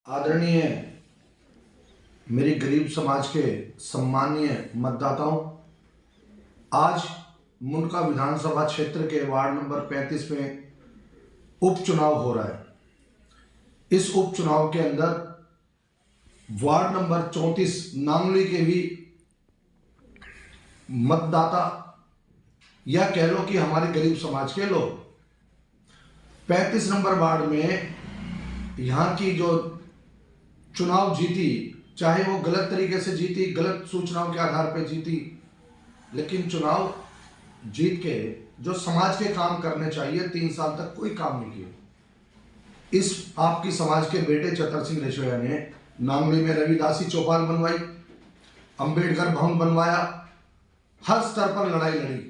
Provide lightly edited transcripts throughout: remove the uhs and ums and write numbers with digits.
आदरणीय मेरी गरीब समाज के सम्मानीय मतदाताओं, आज मुंडका विधानसभा क्षेत्र के वार्ड नंबर 35 में उपचुनाव हो रहा है। इस उपचुनाव के अंदर वार्ड नंबर 34 नांगली के भी मतदाता या कह लो कि हमारे गरीब समाज के लोग 35 नंबर वार्ड में यहाँ की जो चुनाव जीती, चाहे वो गलत तरीके से जीती, गलत सूचनाओं के आधार पर जीती, लेकिन चुनाव जीत के जो समाज के काम करने चाहिए 3 साल तक कोई काम नहीं किए। इस आपकी समाज के बेटे चतर सिंह रेशोया ने नांगली में रविदासी चौपाल बनवाई, अंबेडकर भवन बनवाया, हर स्तर पर लड़ाई लड़ी।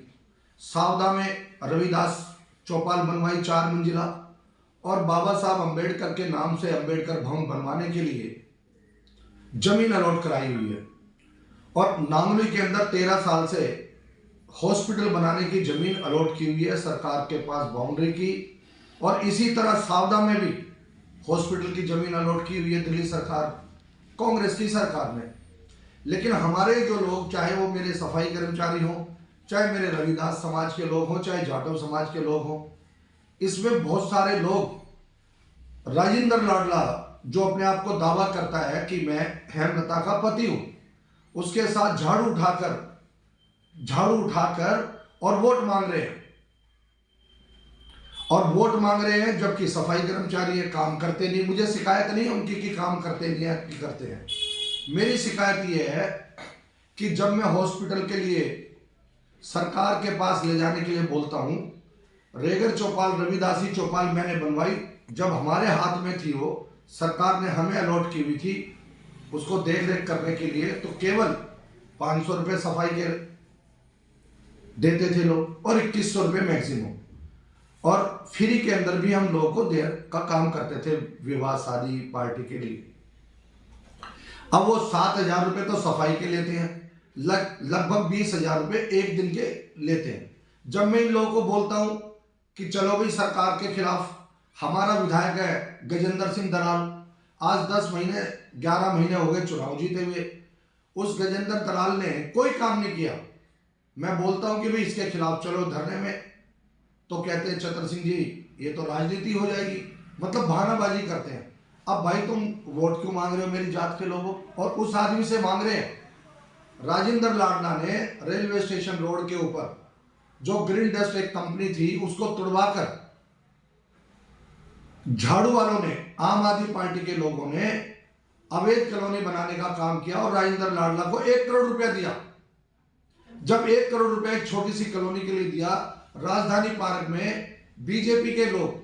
सावदा में रविदास चौपाल बनवाई 4 मंजिला, और बाबा साहब अंबेडकर के नाम से अंबेडकर भवन बनवाने के लिए जमीन अलॉट कराई हुई है। और नांगली के अंदर 13 साल से हॉस्पिटल बनाने की जमीन अलॉट की हुई है सरकार के पास बाउंड्री की, और इसी तरह सावदा में भी हॉस्पिटल की जमीन अलॉट की हुई है दिल्ली सरकार, कांग्रेस की सरकार ने। लेकिन हमारे जो लोग, चाहे वो मेरे सफाई कर्मचारी हों, चाहे मेरे रविदास समाज के लोग हों, चाहे जाटव समाज के लोग हों, इसमें बहुत सारे लोग राजेंद्र लाडला जो अपने आप को दावा करता है कि मैं हेमलता का पति हूं, उसके साथ झाड़ू उठाकर और वोट मांग रहे हैं, जबकि सफाई कर्मचारी है, काम करते नहीं। मुझे शिकायत नहीं उनकी कि काम करते नहीं है कि करते हैं। मेरी शिकायत ये है कि जब मैं हॉस्पिटल के लिए सरकार के पास ले जाने के लिए बोलता हूं, रेगर चौपाल, रविदासी चौपाल मैंने बनवाई, जब हमारे हाथ में थी वो, सरकार ने हमें अलॉट की हुई थी उसको देख रेख करने के लिए, तो केवल 500 रुपये सफाई के देते थे लोग और 2100 रुपये मैक्सिमम, और फ्री के अंदर भी हम लोगों को देर का काम करते थे विवाह शादी पार्टी के लिए। अब वो 7000 रुपये तो सफाई के लेते हैं, लगभग 20,000 रुपये एक दिन के लेते हैं। जब मैं इन लोगों को बोलता हूं कि चलो भाई सरकार के खिलाफ, हमारा विधायक है गजेंद्र सिंह दलाल, आज 11 महीने हो गए चुनाव जीते हुए, उस गजेंद्र दलाल ने कोई काम नहीं किया। मैं बोलता हूं कि भाई इसके खिलाफ चलो धरने में, तो कहते हैं चतर सिंह जी ये तो राजनीति हो जाएगी, मतलब बहानाबाजी करते हैं। अब भाई तुम वोट क्यों मांग रहे हो मेरी जात के लोगों, और उस आदमी से मांग रहे हैं। राजेंद्र लाडला ने रेलवे स्टेशन रोड के ऊपर जो ग्रीन डस्ट एक कंपनी थी उसको तुड़वाकर झाड़ू वालों ने, आम आदमी पार्टी के लोगों ने अवैध कॉलोनी बनाने का काम किया, और राजेंद्र लाडला को 1 करोड़ रुपया दिया। जब 1 करोड़ रुपया एक छोटी सी कॉलोनी के लिए दिया, राजधानी पार्क में बीजेपी के लोग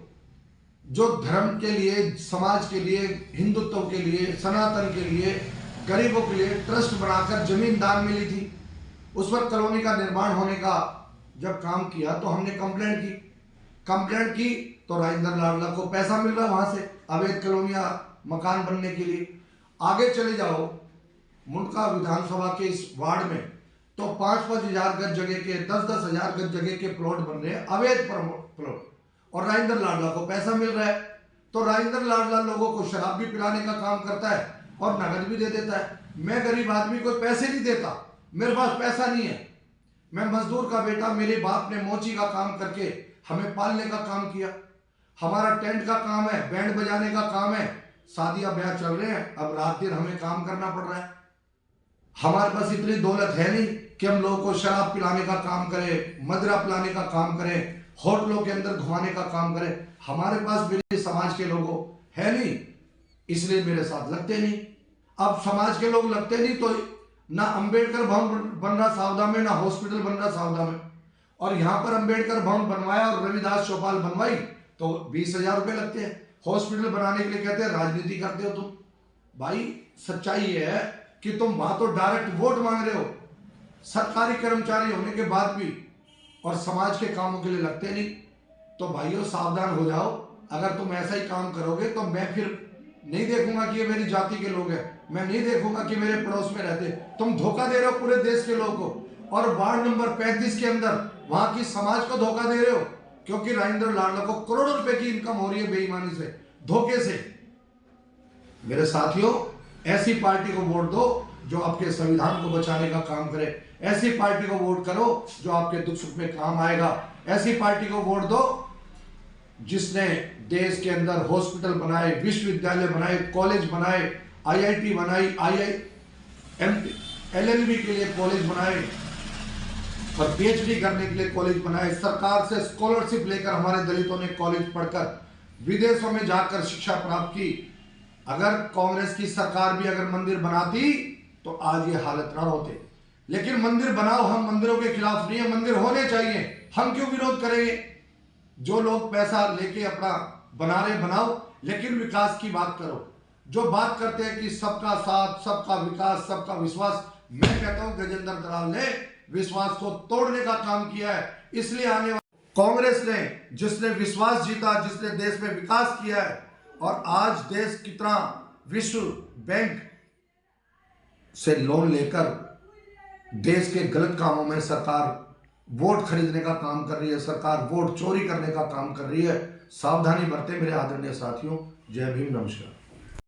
जो धर्म के लिए, समाज के लिए, हिंदुत्व के लिए, सनातन के लिए, गरीबों के लिए ट्रस्ट बनाकर जमीन दान मिली थी, उस पर कॉलोनी का निर्माण होने का जब काम किया तो हमने कंप्लेंट की तो राजेंद्र लाडला को पैसा मिल रहा वहां से अवैध कॉलोनियां मकान बनने के लिए। आगे चले जाओ मुंडका विधानसभा के इस वार्ड में तो 5-5 हजार गज जगह के, 10-10 हजार गज जगह के प्लॉट बन रहे हैं, अवैध प्लॉट, और राजेंद्र लाडला को पैसा मिल रहा है। तो राजेंद्र लाडला लोगों को शराब भी पिलाने का काम करता है और नगद भी दे देता है। मैं गरीब आदमी को पैसे नहीं देता, मेरे पास पैसा नहीं है, मैं मजदूर का बेटा, मेरे बाप ने मोची का काम करके हमें पालने का काम किया। हमारा टेंट का काम है, बैंड बजाने का काम है, शादियां ब्याह चल रहे हैं, अब रात दिन हमें काम करना पड़ रहा है। हमारे पास इतनी दौलत है नहीं कि हम लोगों को शराब पिलाने का काम करें, मदिरा पिलाने का काम करें, होटलों के अंदर घुमाने का काम करें। हमारे पास मेरे समाज के लोगों है नहीं, इसलिए मेरे साथ लगते नहीं। अब समाज के लोग लगते नहीं तो ना अंबेडकर भवन बन रहा सावदा में, ना हॉस्पिटल बन रहा सावदा में, और यहां पर अंबेडकर भवन बनवाया और रविदास चौपाल बनवाई तो 20,000 रुपये लगते हैं। हॉस्पिटल बनाने के लिए कहते हैं राजनीति करते हो तुम। भाई सच्चाई ये है कि तुम वहां तो डायरेक्ट वोट मांग रहे हो, सरकारी कर्मचारी होने के बाद भी, और समाज के कामों के लिए लगते नहीं। तो भाइयों सावधान हो जाओ, अगर तुम ऐसा ही काम करोगे तो मैं फिर नहीं देखूंगा कि ये मेरी जाति के लोग हैं, मैं नहीं देखूंगा कि मेरे पड़ोस में रहते। तुम धोखा दे रहे हो पूरे देश के लोगों को, और वार्ड नंबर 35 के अंदर वहां की समाज को धोखा दे रहे हो, क्योंकि राजेंद्र लाडला को करोड़ों रुपए की इनकम हो रही है बेईमानी से, धोखे से। मेरे साथियों, ऐसी पार्टी को वोट दो जो आपके संविधान को बचाने का काम करे। ऐसी पार्टी को वोट करो जो आपके दुख सुख में काम आएगा। ऐसी पार्टी को वोट दो जिसने देश के अंदर हॉस्पिटल बनाए, विश्वविद्यालय बनाए, कॉलेज बनाए, आईआईटी बनाई, एलएलबी के लिए कॉलेज बनाए और पीएचडी करने के लिए कॉलेज बनाए। सरकार से स्कॉलरशिप लेकर हमारे दलितों ने कॉलेज पढ़कर विदेशों में जाकर शिक्षा प्राप्त की। अगर कांग्रेस की सरकार भी अगर मंदिर बनाती तो आज ये हालत ना होते। लेकिन मंदिर बनाओ, हम मंदिरों के खिलाफ नहीं है, मंदिर होने चाहिए, हम क्यों विरोध करेंगे। जो लोग पैसा लेके अपना बना रहे बनाओ, लेकिन विकास की बात करो। जो बात करते हैं कि सबका साथ, सबका विकास, सबका विश्वास, मैं कहता हूं गजेंद्र दलाल ने विश्वास को तोड़ने का काम किया है। इसलिए आने वाले कांग्रेस ने, जिसने विश्वास जीता, जिसने देश में विकास किया है, और आज देश कितना विश्व बैंक से लोन लेकर देश के गलत कामों में सरकार वोट खरीदने का काम कर रही है, सरकार वोट चोरी करने का काम कर रही है। सावधानी बरते मेरे आदरणीय साथियों। जय भीम, नमस्कार।